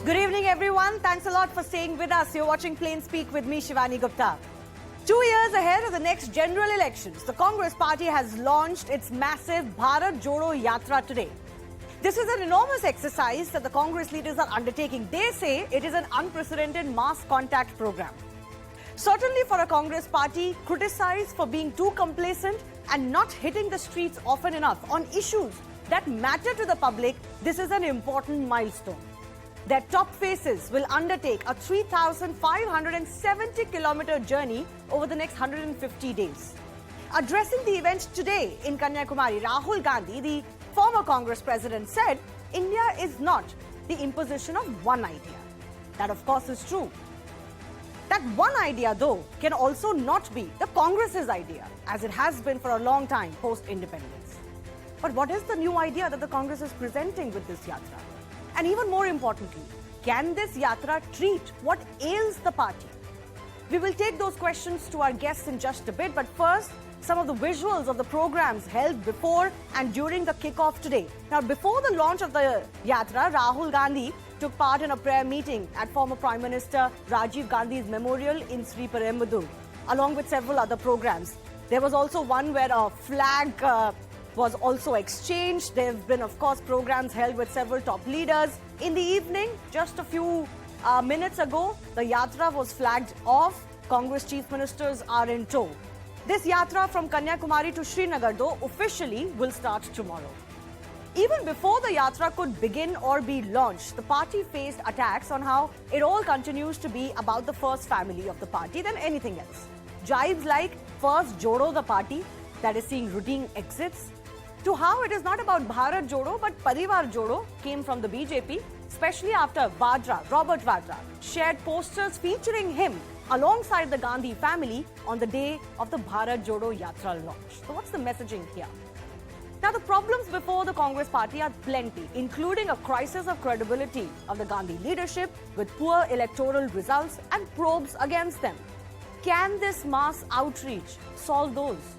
Good evening, everyone. Thanks a lot for staying with us. You're watching Plain Speak with me, Shivani Gupta. 2 years ahead of the next general elections, the Congress party has launched its massive Bharat Jodo Yatra today. This is an enormous exercise that the Congress leaders are undertaking. They say it is an unprecedented mass contact program. Certainly for a Congress party criticized for being too complacent and not hitting the streets often enough on issues that matter to the public, this is an important milestone. Their top faces will undertake a 3,570-kilometer journey over the next 150 days. Addressing the event today in Kanyakumari, Rahul Gandhi, the former Congress president, said India is not the imposition of one idea. That, of course, is true. That one idea, though, can also not be the Congress's idea, as it has been for a long time post-independence. But what is the new idea that the Congress is presenting with this yatra? And even more importantly, can this yatra treat what ails the party? We will take those questions to our guests in just a bit, but first, some of the visuals of the programs held before and during the kick-off today. Now, before the launch of the yatra, Rahul Gandhi took part in a prayer meeting at former Prime Minister Rajiv Gandhi's memorial in Sri Perumbudur, along with several other programs. There was also one where a flag was also exchanged. There have been, of course, programs held with several top leaders. In the evening, just a few minutes ago, the yatra was flagged off. Congress chief ministers are in tow. This yatra from Kanyakumari to Srinagar, though, officially will start tomorrow. Even before the yatra could begin or be launched, the party faced attacks on how it all continues to be about the first family of the party than anything else. Jibes like first Jodo the party, that is seeing routine exits, to how it is not about Bharat Jodo but Parivar Jodo came from the BJP, especially after Robert Vadra, shared posters featuring him alongside the Gandhi family on the day of the Bharat Jodo Yatra launch. So what's the messaging here? Now, the problems before the Congress party are plenty, including a crisis of credibility of the Gandhi leadership with poor electoral results and probes against them. Can this mass outreach solve those?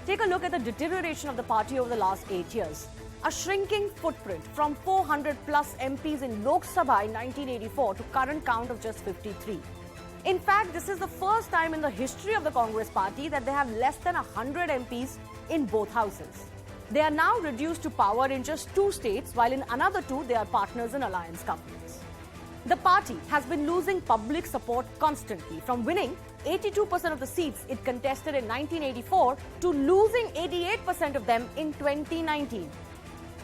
Take a look at the deterioration of the party over the last 8 years. A shrinking footprint from 400 plus MPs in Lok Sabha in 1984 to current count of just 53. In fact, this is the first time in the history of the Congress party that they have less than 100 MPs in both houses. They are now reduced to power in just 2 states, while in another 2 they are partners in alliance governments. The party has been losing public support constantly, from winning 82% of the seats it contested in 1984 to losing 88% of them in 2019.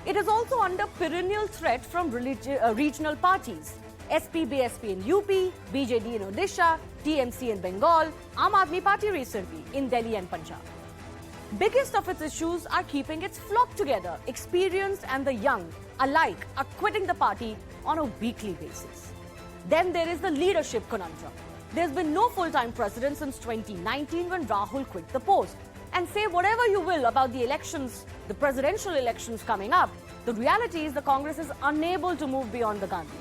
It is also under perennial threat from regional parties. SP, BSP in UP, BJD in Odisha, TMC in Bengal, Aam Aadmi Party recently in Delhi and Punjab. Biggest of its issues are keeping its flock together. Experienced and the young alike are quitting the party on a weekly basis. Then there is the leadership conundrum. There's been no full-time president since 2019 when Rahul quit the post. And say whatever you will about the elections, the presidential elections coming up, the reality is the Congress is unable to move beyond the Gandhi.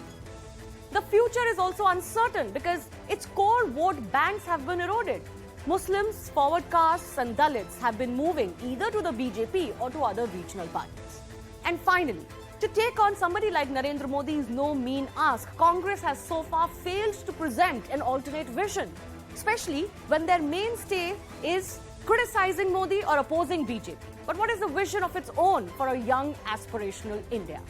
The future is also uncertain because its core vote banks have been eroded. Muslims, forward castes and Dalits have been moving either to the BJP or to other regional parties. And finally, to take on somebody like Narendra Modi is no mean ask. Congress has so far failed to present an alternate vision, especially when their mainstay is criticizing Modi or opposing BJP. But what is the vision of its own for a young, aspirational India?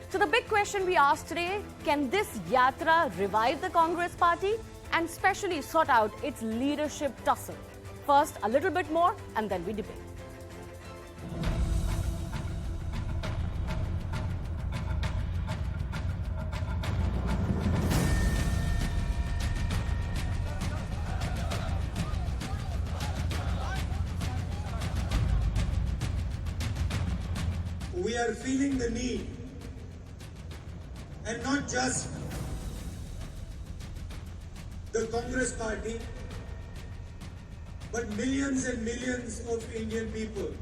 So the big question we asked today, can this yatra revive the Congress party and especially sort out its leadership tussle? First, a little bit more and then we debate. We are feeling the need, and not just the Congress party, but millions and millions of Indian people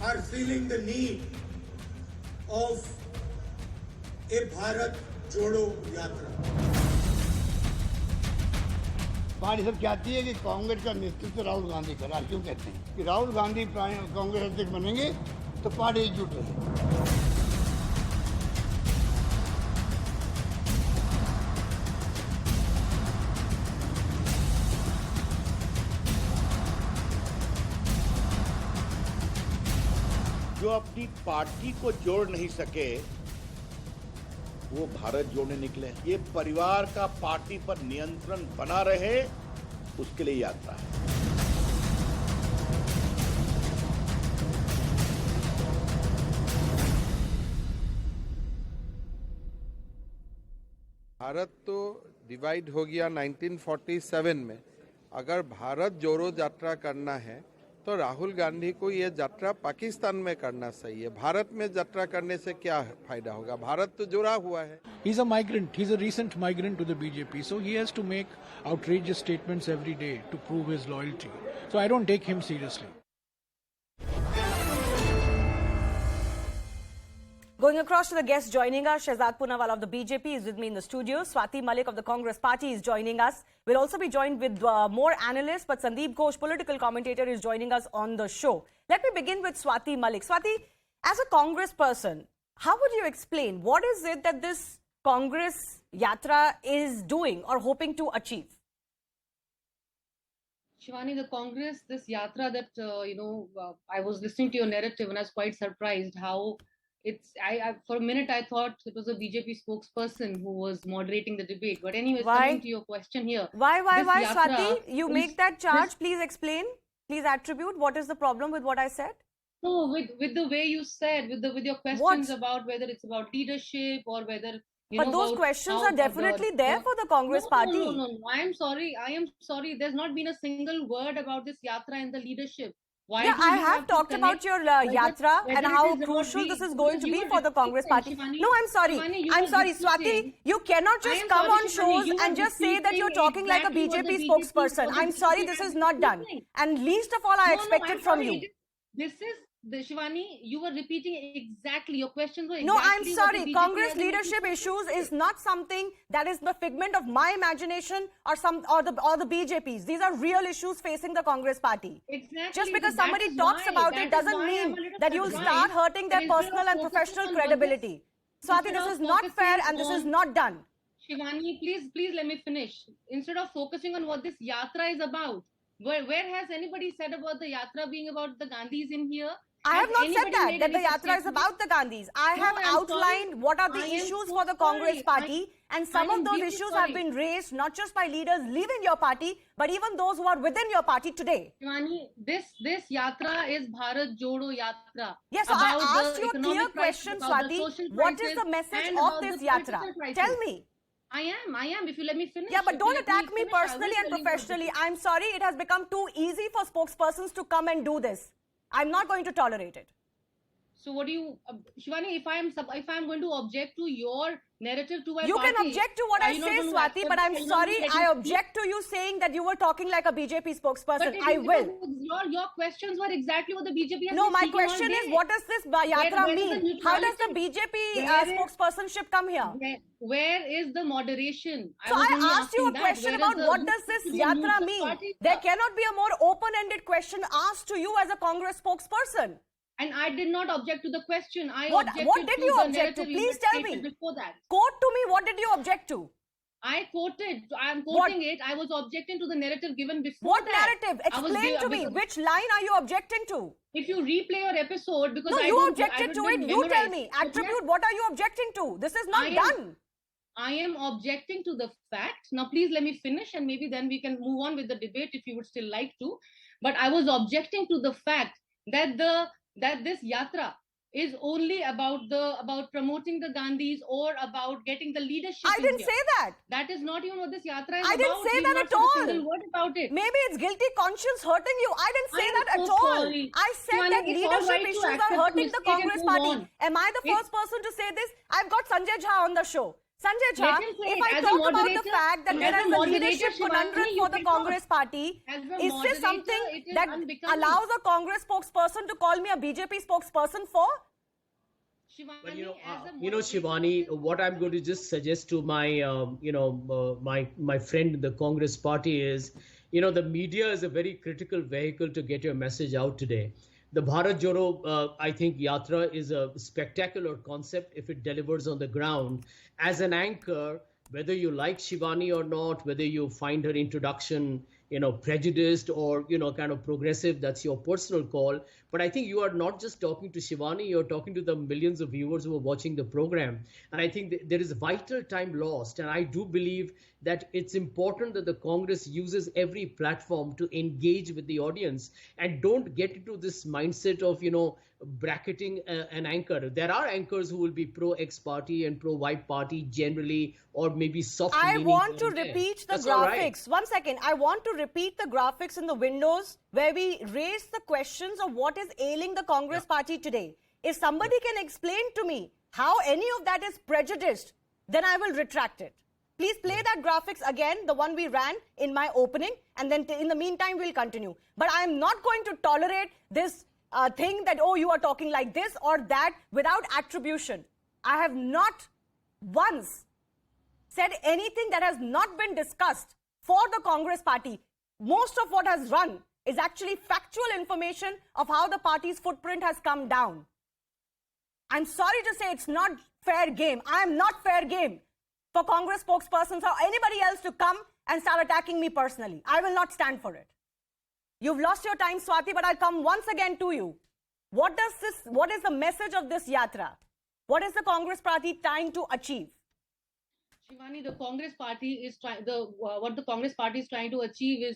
are feeling the need of a Bharat Jodo Yatra. Party सब चाहती है कि कांग्रेस का नेतृत्व राहुल गांधी करा। क्यों कहते हैं कि राहुल गांधी कांग्रेस अध्यक्ष बनेंगे तो पार्टी एकजुट रहेगी। जो अपनी पार्टी को जोड़ नहीं सके वो भारत जोड़ने निकले। ये परिवार का पार्टी पर नियंत्रण बना रहे, उसके लिए यात्रा है। भारत तो डिवाइड हो गया 1947 में। अगर भारत जोड़ो यात्रा करना है तो राहुल गांधी को ये यात्रा पाकिस्तान में करना सही है। भारत में यात्रा करने से क्या फायदा होगा? भारत तो जुड़ा हुआ है। He's a migrant. He's a recent migrant to the BJP. So he has to make outrageous statements every day to prove his loyalty. So I don't take him seriously. Going across to the guests joining us, Shehzad Poonawala of the BJP is with me in the studio. Swati Malik of the Congress Party is joining us. We'll also be joined with more analysts, but Sandeep Ghosh, political commentator, is joining us on the show. Let me begin with Swati Malik. Swati, as a Congress person, how would you explain what is it that this Congress Yatra is doing or hoping to achieve? Shivani, the Congress, this Yatra that, I was listening to your narrative and I was quite surprised how I for a minute I thought it was a BJP spokesperson who was moderating the debate. But anyways, coming to your question here. Why, Swati? You make that charge. Please explain. Please attribute. What is the problem with what I said? No, with the way you said, with your questions about whether it's about leadership or whether but those questions are definitely there for the Congress Party. No. I am sorry. There's not been a single word about this Yatra in the leadership. Why I have talked about your Yatra and how crucial this is going to be for the Congress Party. No, I'm sorry. I'm sorry, Swati. You cannot just come on shows and just say that you're talking like a BJP spokesperson. I'm sorry, this is not done. And least of all, I expected from you. This is Shivani, you were repeating exactly, your questions were exactly. No, I'm sorry. Congress leadership issues is not something that is the figment of my imagination or the BJP's. These are real issues facing the Congress Party. Exactly. Just because somebody talks about it doesn't mean that you'll start hurting their personal and professional credibility. Swati, this is not fair and this is not done. Shivani, please let me finish. Instead of focusing on what this Yatra is about, where has anybody said about the Yatra being about the Gandhis in here? I have not said that the Yatra is about the Gandhis. I have outlined what are the issues for the Congress Party, and some of those issues have been raised not just by leaders leaving your party, but even those who are within your party today. Shivani, this Yatra is Bharat Jodo Yatra. Yes, so I asked you a clear question, Swati. What is the message of this Yatra? Tell me. I am. If you let me finish. Yeah, but don't attack me personally and professionally. I'm sorry, it has become too easy for spokespersons to come and do this. I'm not going to tolerate it. So what do you, Shivani, if I am going to object to your narrative to my you party, can object to what I say, Swati, but I'm sorry, I object to you saying that you were talking like a BJP spokesperson. I will. Your questions were exactly what the BJP has No, my question is, what does this Yatra mean? How does the BJP spokespersonship come here? Where is the moderation? So I asked you a question about what does this Yatra mean? There cannot be a more open-ended question asked to you as a Congress spokesperson. And I did not object to the question. What did you object to? Please tell me. Before that. Quote to me, what did you object to? I am quoting it. I was objecting to the narrative given before. What narrative? Explain to me. Which line are you objecting to? If you replay your episode, because no, you objected to it. You tell me. Attribute. What are you objecting to? This is not done. I am objecting to the fact. Now, please let me finish, and maybe then we can move on with the debate if you would still like to. But I was objecting to the fact that this Yatra is only about promoting the Gandhis or about getting the leadership. I didn't say that. That is not even what this Yatra is about. I didn't say that at all. A single word about it. Maybe it's guilty conscience hurting you. I didn't say that at all. I said that leadership issues are hurting the Congress Party. Am I the first person to say this? I've got Sanjay Jha on the show. Sanjay Jha, if I talk about the fact that there is a leadership conundrum for the Congress Party, is this something that allows a Congress spokesperson to call me a BJP spokesperson for? But Shivani, what I'm going to just suggest to my, my friend in the Congress Party is, the media is a very critical vehicle to get your message out today. The Bharat Jodo, I think, Yatra is a spectacular concept if it delivers on the ground. As an anchor, whether you like Shivani or not, whether you find her introduction, prejudiced or, kind of progressive. That's your personal call. But I think you are not just talking to Shivani, you're talking to the millions of viewers who are watching the program. And I think there is vital time lost. And I do believe that it's important that the Congress uses every platform to engage with the audience and don't get into this mindset of, bracketing an anchor. There are anchors who will be pro-X party and pro-Y party generally, or maybe soft. I want to repeat the graphics. Right. 1 second. I want to repeat the graphics in the windows where we raise the questions of what is ailing the Congress party today. If somebody can explain to me how any of that is prejudiced, then I will retract it. Please play that graphics again, the one we ran in my opening, and then in the meantime, we'll continue. But I am not going to tolerate this thing that, oh, you are talking like this or that without attribution. I have not once said anything that has not been discussed for the Congress party. Most of what has run is actually factual information of how the party's footprint has come down. I'm sorry to say it's not fair game. I am not fair game for Congress spokespersons or anybody else to come and start attacking me personally. I will not stand for it. You've lost your time, Swati, but I'll come once again to you. What is the message of this yatra? What is the Congress party trying to achieve? Shivani, the Congress party is trying. What the Congress party is trying to achieve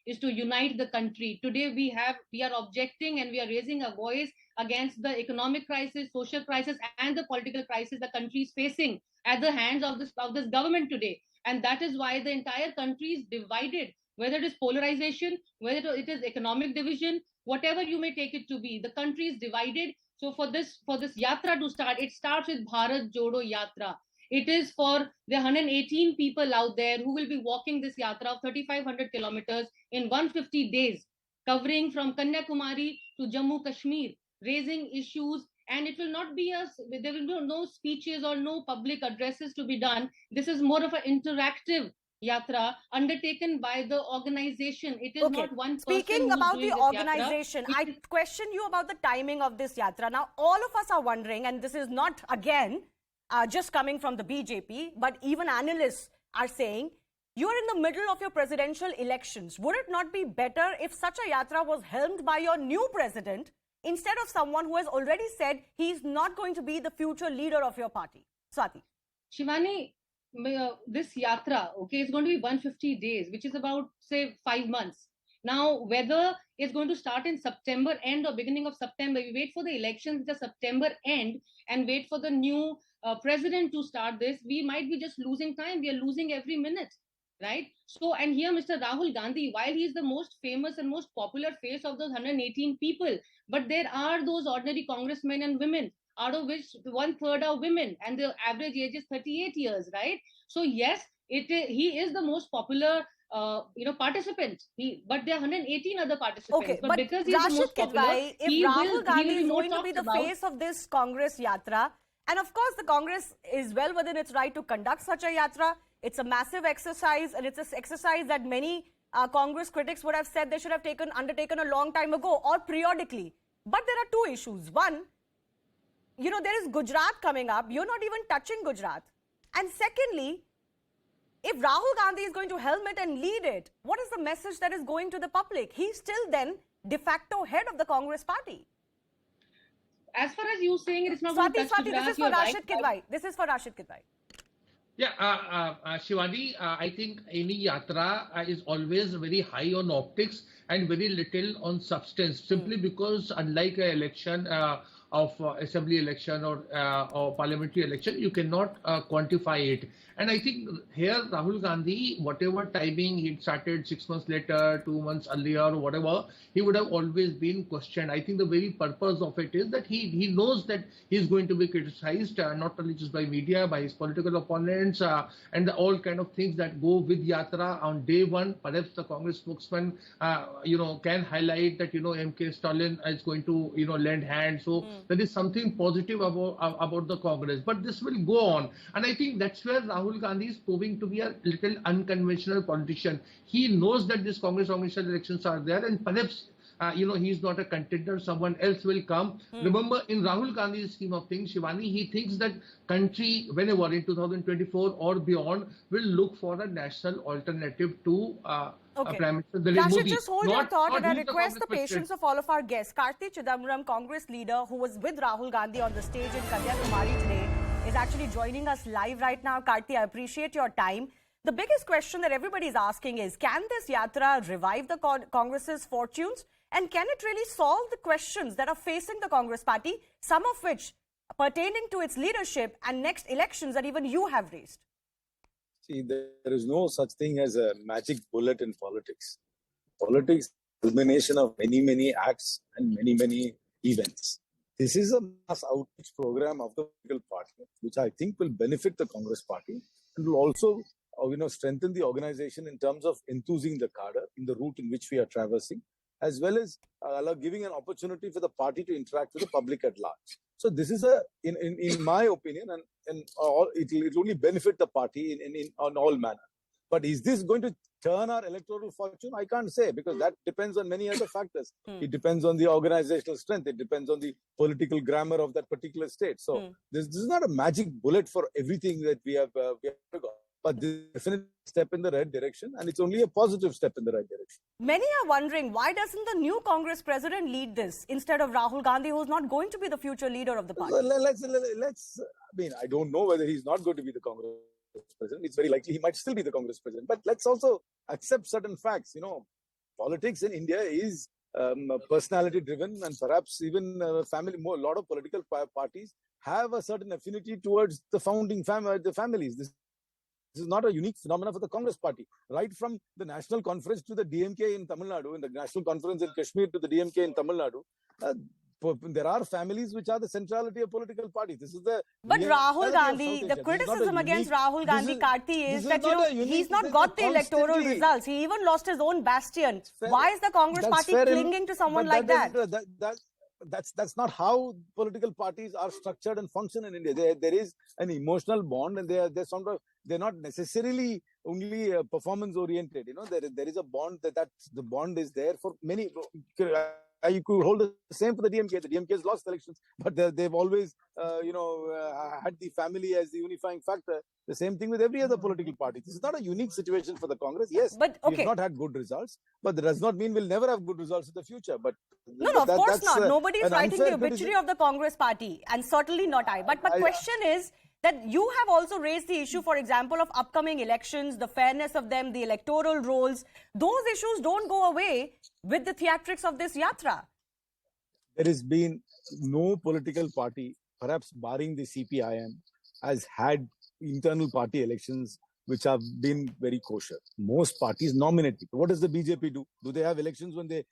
is to unite the country. Today we are objecting and we are raising a voice against the economic crisis, social crisis, and the political crisis the country is facing at the hands of this government today. And that is why the entire country is divided. Whether it is polarization, whether it is economic division, whatever you may take it to be, the country is divided. So for this yatra to start, it starts with Bharat Jodo Yatra. It is for the 118 people out there who will be walking this yatra of 3,500 kilometers in 150 days, covering from Kanyakumari to Jammu Kashmir, raising issues. And it will not be there will be no speeches or no public addresses to be done. This is more of an interactive yatra undertaken by the organization. It is not one person. Speaking about the organization, I question you about the timing of this yatra. Now, all of us are wondering, and this is not again just coming from the BJP, but even analysts are saying, you are in the middle of your presidential elections. Would it not be better if such a yatra was helmed by your new president instead of someone who has already said he's not going to be the future leader of your party? Swati. Shivani, this yatra, is going to be 150 days, which is about, say, 5 months. Now, whether it's going to start in September end or beginning of September, we wait for the elections at the September end and wait for the new president to start this. We might be just losing time. We are losing every minute, right? So, and here Mr. Rahul Gandhi, while he is the most famous and most popular face of those 118 people, but there are those ordinary congressmen and women, out of which 1/3 are women, and the average age is 38 years, right? So yes, he is the most popular participant. But there are 118 other participants. Okay, but because he's the most popular, if Rahul Gandhi is going to be the face of this Congress yatra, and of course the Congress is well within its right to conduct such a yatra. It's a massive exercise, and it's an exercise that many Congress critics would have said they should have undertaken a long time ago or periodically. But there are two issues. One, there is Gujarat coming up. You're not even touching Gujarat. And secondly, if Rahul Gandhi is going to helm it and lead it, what is the message that is going to the public? He's still then de facto head of the Congress party. As far as you saying it's not going to touch Gujarat, this is for Rashid Kidwai. This is for Rashid Kidwai. Yeah, Shivani, I think any yatra is always very high on optics and very little on substance, simply because unlike an election of assembly election or parliamentary election, you cannot quantify it. And I think here Rahul Gandhi, whatever timing he started 6 months later, 2 months earlier, or whatever, he would have always been questioned. I think the very purpose of it is that he knows that he is going to be criticized, not only just by media, by his political opponents, and all kind of things that go with yatra on day one. Perhaps the Congress spokesman, can highlight that M.K. Stalin is going to lend hand. So there is something positive about the Congress, but this will go on, and I think that's where Rahul Gandhi is proving to be a little unconventional politician. He knows that these Congress elections are there, and perhaps he's not a contender, someone else will come. Remember, in Rahul Gandhi's scheme of things, Shivani, he thinks that country, whenever in 2024 or beyond, will look for a national alternative to Prime Minister Narendra Rashid, Modi. just hold your thought, and I who's the request the Congress patience of all of our guests. Karti Chidambaram, Congress leader, who was with Rahul Gandhi on the stage in Kanyakumari today, is actually joining us live right now. Karti, I appreciate your time. The biggest question that everybody is asking is, can this yatra revive the Congress's fortunes? And can it really solve the questions that are facing the Congress party, some of which pertaining to its leadership and next elections that even you have raised? See, there is no such thing as a magic bullet in politics. Politics is a culmination of many, many acts and many, many events. This is a mass outreach program of the political party, which I think will benefit the Congress party and will also strengthen the organization in terms of enthusing the cadre in the route in which we are traversing, as well as giving an opportunity for the party to interact with the public at large. So this is in my opinion, and it will only benefit the party on all manner. But is this going to turn our electoral fortune? I can't say, because that depends on many other factors. It depends on the organizational strength. It depends on the political grammar of that particular state. So this is not a magic bullet for everything that we have got. But this is definitely a step in the right direction, and it's only a positive step in the right direction. Many are wondering, why doesn't the new Congress president lead this instead of Rahul Gandhi, who's not going to be the future leader of the party? I don't know whether he's not going to be the Congress president. It's very likely he might still be the Congress president. But let's also accept certain facts. Politics in India is personality driven, and perhaps even a lot of political parties have a certain affinity towards the founding families. This is not a unique phenomenon for the Congress party. Right from the National Conference to the DMK in Tamil Nadu, and the National Conference in Kashmir to the DMK in Tamil Nadu, there are families which are the centrality of political parties. This is the. But Rahul Gandhi, the criticism against Rahul Gandhi, Karti, is that he's not got the electoral results. He even lost his own bastion. Why is the Congress party clinging to someone like that? That's not how political parties are structured and function in India. There is an emotional bond, and they're not necessarily only performance oriented. There is a bond that the bond is there for many. You could hold the same for the DMK. The DMK has lost elections, but they've always, had the family as the unifying factor. The same thing with every other political party. This is not a unique situation for the Congress. Yes, but we've not had good results, but that does not mean we'll never have good results in the future. But no, of course not. Nobody is writing the obituary of the Congress party, and certainly not I. But my question is that you have also raised the issue, for example, of upcoming elections, the fairness of them, the electoral rolls. Those issues don't go away with the theatrics of this yatra. There has been no political party, perhaps barring the CPIM, has had internal party elections which have been very kosher. Most parties nominate people. What does the BJP do? Do they have elections when to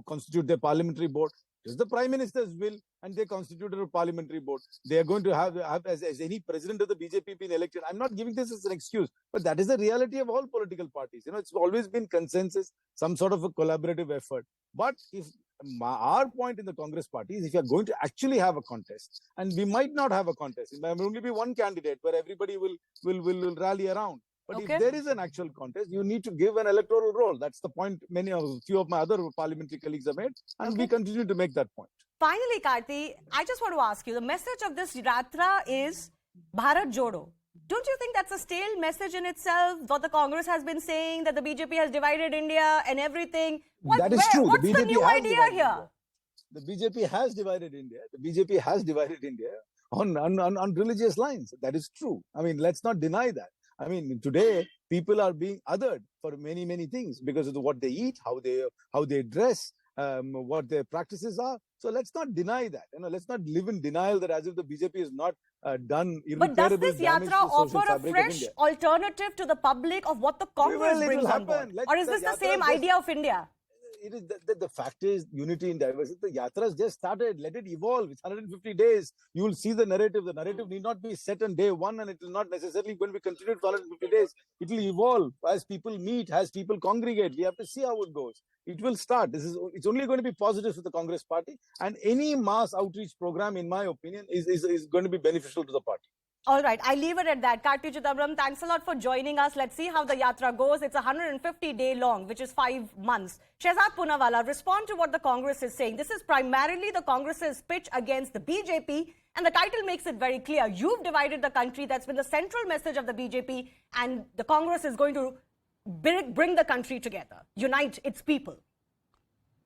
constitute their parliamentary board? It is the Prime Minister's will, and they constituted a parliamentary board. They are going to have as any president of the BJP been elected. I'm not giving this as an excuse, but that is the reality of all political parties. It's always been consensus, some sort of a collaborative effort. But if our point in the Congress party is, if you are going to actually have a contest, and we might not have a contest, it might only be one candidate where everybody will rally around. But if there is an actual contest, you need to give an electoral role. That's the point few of my other parliamentary colleagues have made, and we continue to make that point. Finally, Karti, I just want to ask you, the message of this yatra is Bharat Jodo. Don't you think that's a stale message in itself? What the Congress has been saying, that the BJP has divided India and everything. That is true. What's the new idea here? The BJP has divided India. The BJP has divided India on religious lines. That is true. Let's not deny that. Today people are being othered for many, many things because of what they eat, how they dress, what their practices are. So let's not deny that. Let's not live in denial that as if the BJP is not done irreparable damage to the social fabric of India. But does this yatra offer a fresh alternative to the public of what the Congress brings on board? Or is this the same idea of India? The fact is unity in diversity. The yatra has just started. Let it evolve. It's 150 days. You will see the narrative. The narrative need not be set on day one, and it will not necessarily going to be continued for 150 days. It will evolve as people meet, as people congregate. We have to see how it goes. It will start. It's only going to be positive for the Congress party, and any mass outreach program, in my opinion, is going to be beneficial to the party. All right, I leave it at that. Karti Chidambaram, thanks a lot for joining us. Let's see how the yatra goes. It's 150-day long, which is 5 months. Shehzad Poonawalla, respond to what the Congress is saying. This is primarily the Congress's pitch against the BJP, and the title makes it very clear. You've divided the country. That's been the central message of the BJP, and the Congress is going to bring the country together, unite its people.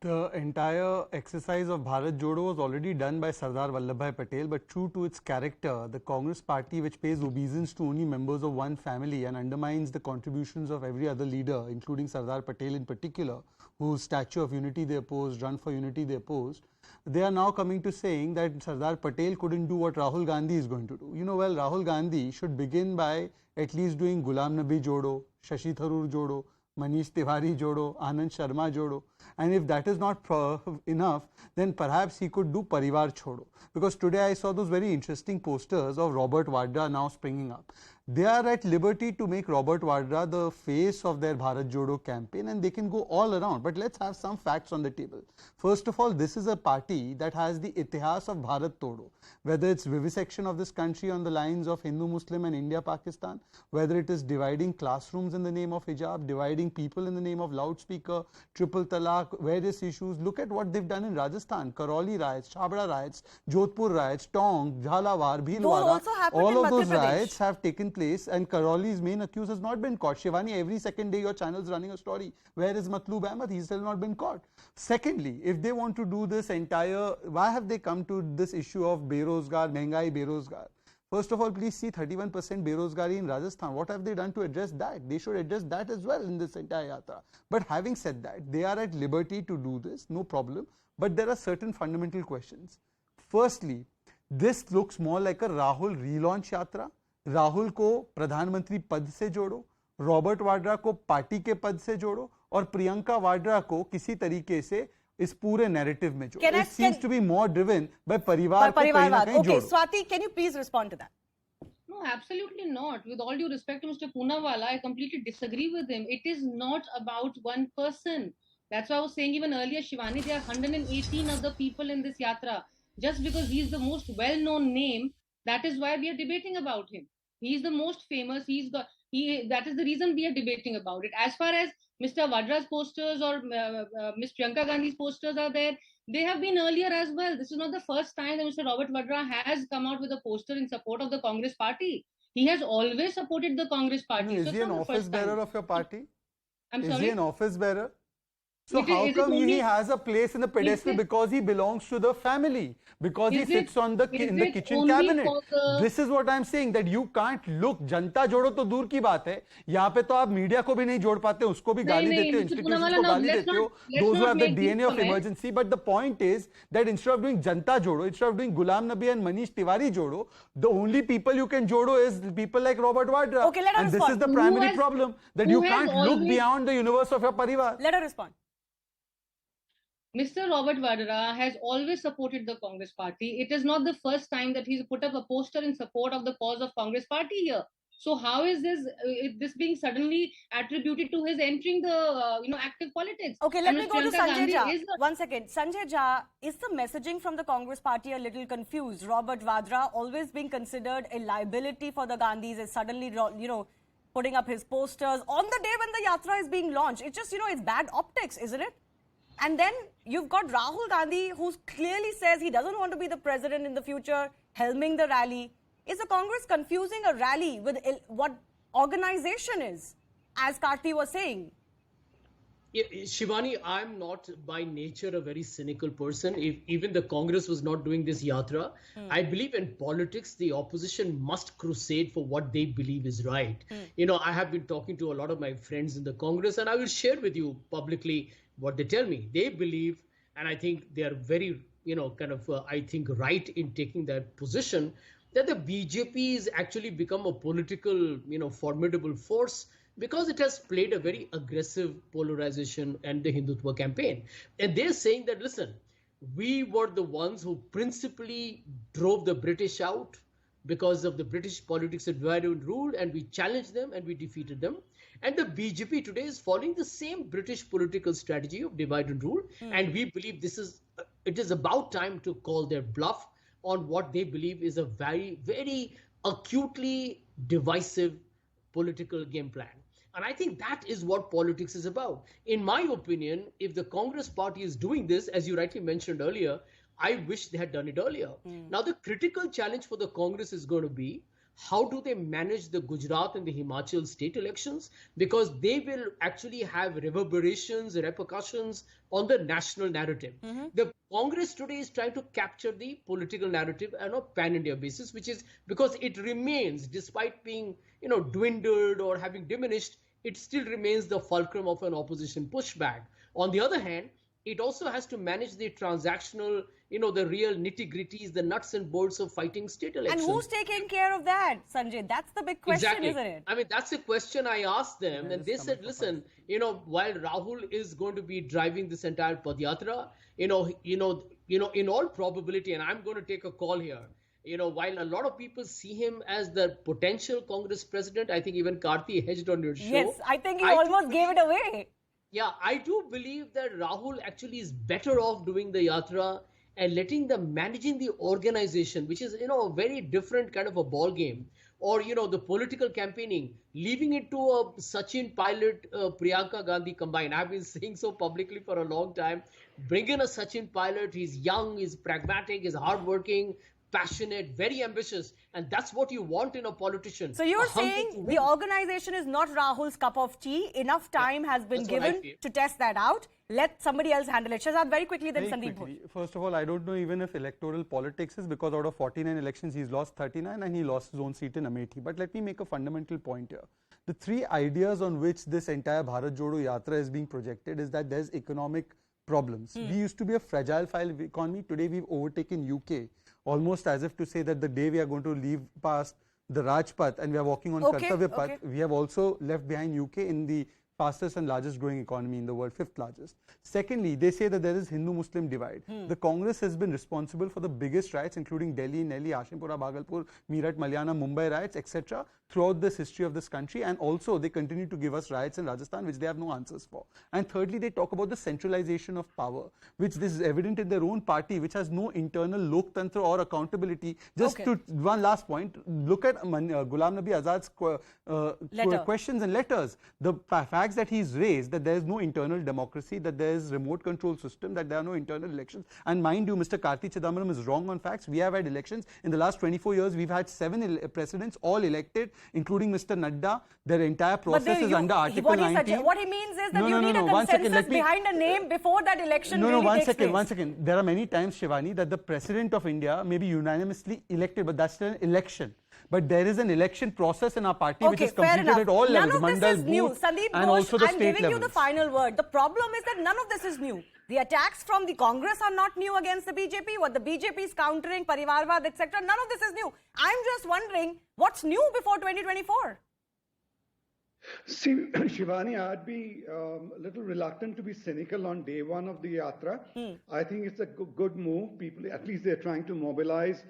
The entire exercise of Bharat Jodo was already done by Sardar Vallabhbhai Patel, but true to its character, the Congress party, which pays obeisance to only members of one family and undermines the contributions of every other leader, including Sardar Patel in particular, whose statue of unity they opposed, run for unity they opposed, they are now coming to saying that Sardar Patel couldn't do what Rahul Gandhi is going to do. You know, well, Rahul Gandhi should begin by at least doing Ghulam Nabi Jodo, Shashi Tharoor Jodo, Manish Tiwari Jodo, Anand Sharma Jodo. And if that is not enough, then perhaps he could do Parivar Chodo. Because today I saw those very interesting posters of Robert Vadra now springing up. They are at liberty to make Robert Vadra the face of their Bharat Jodo campaign, and they can go all around. But let's have some facts on the table. First of all, this is a party that has the itihas of Bharat Todo. Whether it's vivisection of this country on the lines of Hindu, Muslim and India-Pakistan, whether it is dividing classrooms in the name of hijab, dividing people in the name of loudspeaker, triple talaq, various issues. Look at what they've done in Rajasthan, Karoli riots, Chhabra riots, Jodhpur riots, Tong, Jhalawar, Bhilwara. All of those riots have taken place, and Karoli's main accused has not been caught. Shivani, every second day your channel is running a story. Where is Matloob Ahmed? He's still not been caught. Secondly, if they want to do this entire, why have they come to this issue of Berozgar, Mehngai Berozgar? First of all, please see 31% Berozgari in Rajasthan. What have they done to address that? They should address that as well in this entire yatra. But having said that, they are at liberty to do this, no problem. But there are certain fundamental questions. Firstly, this looks more like a Rahul relaunch yatra. Rahul को प्रधानमंत्री पद से जोड़ो, Robert Vadra को party के पद से जोड़ो और प्रियंका वाड्रा को किसी तरीके से इस पूरे नैरेटिव में जोड़ो. It seems to be more driven by परिवार को कहीं ना कहीं जोड़ो. Okay, Swati, can you please respond to that? No, absolutely not. With all due respect to Mr. Poonawalla, I completely disagree with him. It is not about one person. That's why I was saying even earlier, Shivani, there are 118 other people in this yatra. Just because he is the most well-known name, that is why we are debating about him. He is the most famous. That is the reason we are debating about it. As far as Mr. Vadra's posters or Ms. Priyanka Gandhi's posters are there, they have been earlier as well. This is not the first time that Mr. Robert Vadra has come out with a poster in support of the Congress party. He has always supported the Congress party. Is he an office bearer of your party? I'm sorry? Is he an office bearer? So how come he has a place in the pedestal? Because he belongs to the family, because he sits on the in the kitchen cabinet. This is what I'm saying, that you can't look. जनता जोड़ो तो दूर की बात है, यहाँ पे तो आप मीडिया को भी नहीं जोड़ पाते, उसको भी गाली देते हो, institutions को गाली देते हो, those who have the DNA of emergency. But the point is that instead of doing जनता जोड़ो, instead of doing Ghulam Nabi and Manish Tiwari जोड़ो, the only people you can जोड़ो is people like Robert Vadra. Okay, let her and respond. This is the primary problem, that you can't look beyond the universe of your parivar. Let her respond. Mr. Robert Vadra has always supported the Congress party. It is not the first time that he's put up a poster in support of the cause of Congress party here. So how is this being suddenly attributed to his entering the active politics? Okay, let me go to Sanjay Jha. 1 second. Sanjay Jha, is the messaging from the Congress party a little confused? Robert Vadra, always being considered a liability for the Gandhis, is suddenly, putting up his posters on the day when the yatra is being launched. It's just, it's bad optics, isn't it? And then you've got Rahul Gandhi, who clearly says he doesn't want to be the president in the future, helming the rally. Is the Congress confusing a rally with what organization is, as Karti was saying? Yeah, Shivani, I'm not by nature a very cynical person. If even the Congress was not doing this yatra, I believe in politics, the opposition must crusade for what they believe is right. I have been talking to a lot of my friends in the Congress, and I will share with you publicly what they tell me. They believe, and I think they are very, I think right in taking that position, that the BJP has actually become a political, formidable force because it has played a very aggressive polarization and the Hindutva campaign. And they're saying that, listen, we were the ones who principally drove the British out because of the British politics of divide and rule, and we challenged them and we defeated them. And the BJP today is following the same British political strategy of divide and rule. And we believe it is about time to call their bluff on what they believe is a very, very acutely divisive political game plan. And I think that is what politics is about. In my opinion, if the Congress party is doing this, as you rightly mentioned earlier, I wish they had done it earlier. Now, the critical challenge for the Congress is going to be, how do they manage the Gujarat and the Himachal state elections? Because they will actually have reverberations, repercussions on the national narrative. The Congress today is trying to capture the political narrative on a pan-India basis, which is because it remains, despite being, dwindled or having diminished, it still remains the fulcrum of an opposition pushback. On the other hand, it also has to manage the transactional, the real nitty-gritties, the nuts and bolts of fighting state elections. And who's taking care of that, Sanjay? That's the big question, isn't it? I mean, that's a question I asked them, and they said, listen, while Rahul is going to be driving this entire Padyatra, in all probability, and I'm going to take a call here, while a lot of people see him as the potential Congress president, I think even Karthi hedged on your show. Yes, I think he almost gave it away. Yeah, I do believe that Rahul actually is better off doing the yatra and managing the organization, which is, a very different kind of a ball game, or, the political campaigning, leaving it to a Sachin Pilot, Priyanka Gandhi combined. I've been saying so publicly for a long time. Bring in a Sachin Pilot. He's young, he's pragmatic, he's hardworking, passionate, very ambitious, and that's what you want in a politician. So you're saying the organization is not Rahul's cup of tea. Enough time has been given to test that out. Let somebody else handle it. Shahzad, very quickly, then Sandeep. First of all, I don't know even if electoral politics is, because out of 49 elections, he's lost 39 and he lost his own seat in Amethi. But let me make a fundamental point here. The three ideas on which this entire Bharat Jodo Yatra is being projected is that there's economic problems. We used to be a fragile economy. Today, we've overtaken UK. Almost as if to say that the day we are going to leave past the Rajpath and we are walking on Kartavya Path, we have also left behind UK in the fastest and largest growing economy in the world, 5th largest. Secondly, they say that there is Hindu-Muslim divide. The Congress has been responsible for the biggest riots, including Delhi, Nelly, Ashimpura, Bhagalpur, Meerut, Malyana, Mumbai riots, etc. throughout this history of this country, and also they continue to give us riots in Rajasthan, which they have no answers for. And thirdly, they talk about the centralization of power, which this is evident in their own party, which has no internal loktantra or accountability. Just to one last point, look at Ghulam Nabi Azad's questions and letters. The facts that he's raised, that there is no internal democracy, that there is remote control system, that there are no internal elections. And mind you, Mr. Karthi Chidambaram is wrong on facts. We have had elections. In the last 24 years, we've had 7 presidents, all elected, including Mr. Nadda. Their entire process is under Article 19. What he means is that you need a consensus behind a name before that election takes place. One second. There are many times, Shivani, that the President of India may be unanimously elected, but that's still an election. But there is an election process in our party which is completed at all levels, mandal, booth, and also the state levels. I'm giving you the final word. The problem is that none of this is new. The attacks from the Congress are not new against the BJP. What the BJP is countering, Parivarvad, etc. None of this is new. I'm just wondering what's new before 2024. See, Shivani, I'd be a little reluctant to be cynical on day one of the Yatra. I think it's a good move. People, at least they're trying to mobilize,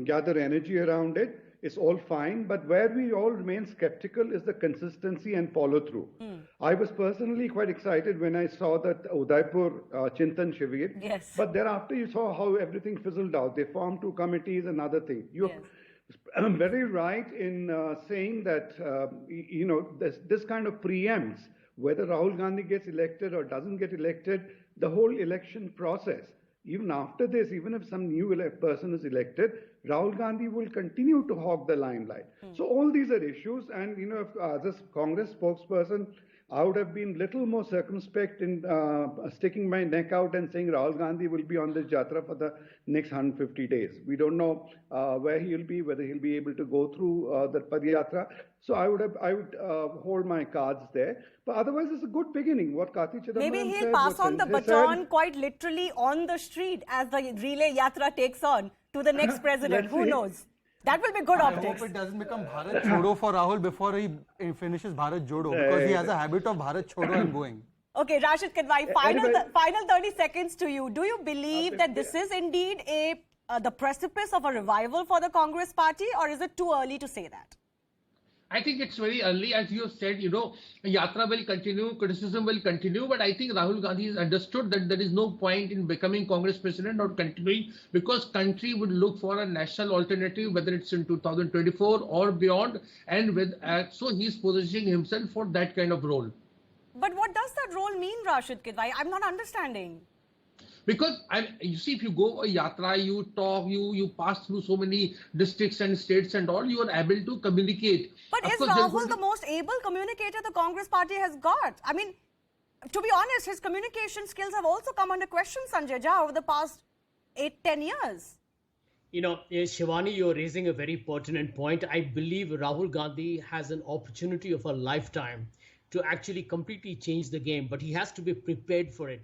gather energy around it. It's all fine. But where we all remain skeptical is the consistency and follow-through. I was personally quite excited when I saw that Udaipur Chintan Shivir. Yes. But thereafter you saw how everything fizzled out. They formed 2 committees and other things. I'm very right in saying that, this kind of preempts whether Rahul Gandhi gets elected or doesn't get elected, the whole election process. Even after this, even if some new person is elected, Rahul Gandhi will continue to hog the limelight. So all these are issues. And, if as a Congress spokesperson, I would have been little more circumspect in sticking my neck out and saying Rahul Gandhi will be on this Yatra for the next 150 days. We don't know where he'll be, whether he'll be able to go through the Padyatra. So I would hold my cards there. But otherwise, it's a good beginning. What Karthi Chidambaram Maybe he'll pass on the baton quite literally on the street as the relay Yatra takes on to the next president. Who knows? That will be good optics. I hope it doesn't become Bharat Chodo for Rahul before he finishes Bharat Jodo, because he has a habit of Bharat Chodo and going. Okay, Rashid Kadwai, final 30 seconds to you. Do you believe that this is indeed the precipice of a revival for the Congress party, or is it too early to say that? I think it's very early, as you have said, Yatra will continue, criticism will continue, but I think Rahul Gandhi has understood that there is no point in becoming Congress president or continuing, because country would look for a national alternative, whether it's in 2024 or beyond, and so he's positioning himself for that kind of role. But what does that role mean, Rashid Kidwai? I'm not understanding. Because you see, if you go a yatra, you talk, you pass through so many districts and states and all, you are able to communicate. But is Rahul the most able communicator the Congress party has got? I mean, to be honest, his communication skills have also come under question, Sanjay Jha, over the past 8-10 years. Shivani, you're raising a very pertinent point. I believe Rahul Gandhi has an opportunity of a lifetime to actually completely change the game, but he has to be prepared for it.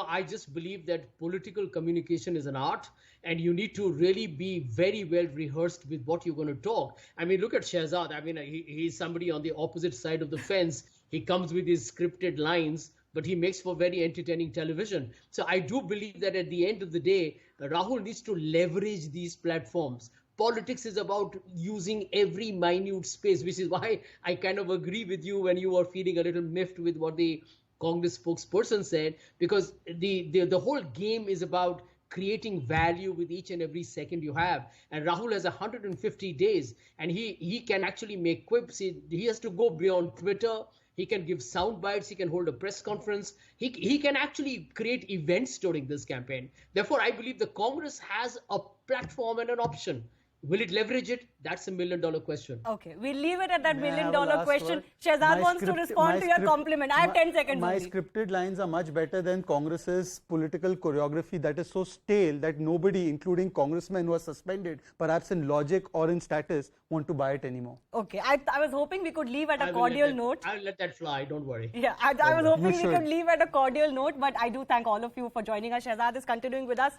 I just believe that political communication is an art, and you need to really be very well rehearsed with what you're going to talk. I mean, look at Shehzad. I mean, he's somebody on the opposite side of the fence. He comes with his scripted lines, but he makes for very entertaining television. So I do believe that at the end of the day, Rahul needs to leverage these platforms. Politics is about using every minute space, which is why I kind of agree with you when you are feeling a little miffed with what the Congress spokesperson said, because the whole game is about creating value with each and every second you have. And Rahul has 150 days, and he can actually make quips. He has to go beyond Twitter. He can give sound bites. He can hold a press conference. He can actually create events during this campaign. Therefore, I believe the Congress has a platform and an option. Will it leverage it? That's $1 million question. Okay, we'll leave it at that $1 million question. Shehzad wants to respond to your compliment. I have 10 seconds My only. scripted lines are much better than Congress's political choreography that is so stale that nobody, including congressmen who are suspended, perhaps in logic or in status, want to buy it anymore. Okay, I was hoping we could leave at a cordial note. I'll let that fly, don't worry. Yeah, I was hoping we could leave at a cordial note, but I do thank all of you for joining us. Shehzad is continuing with us.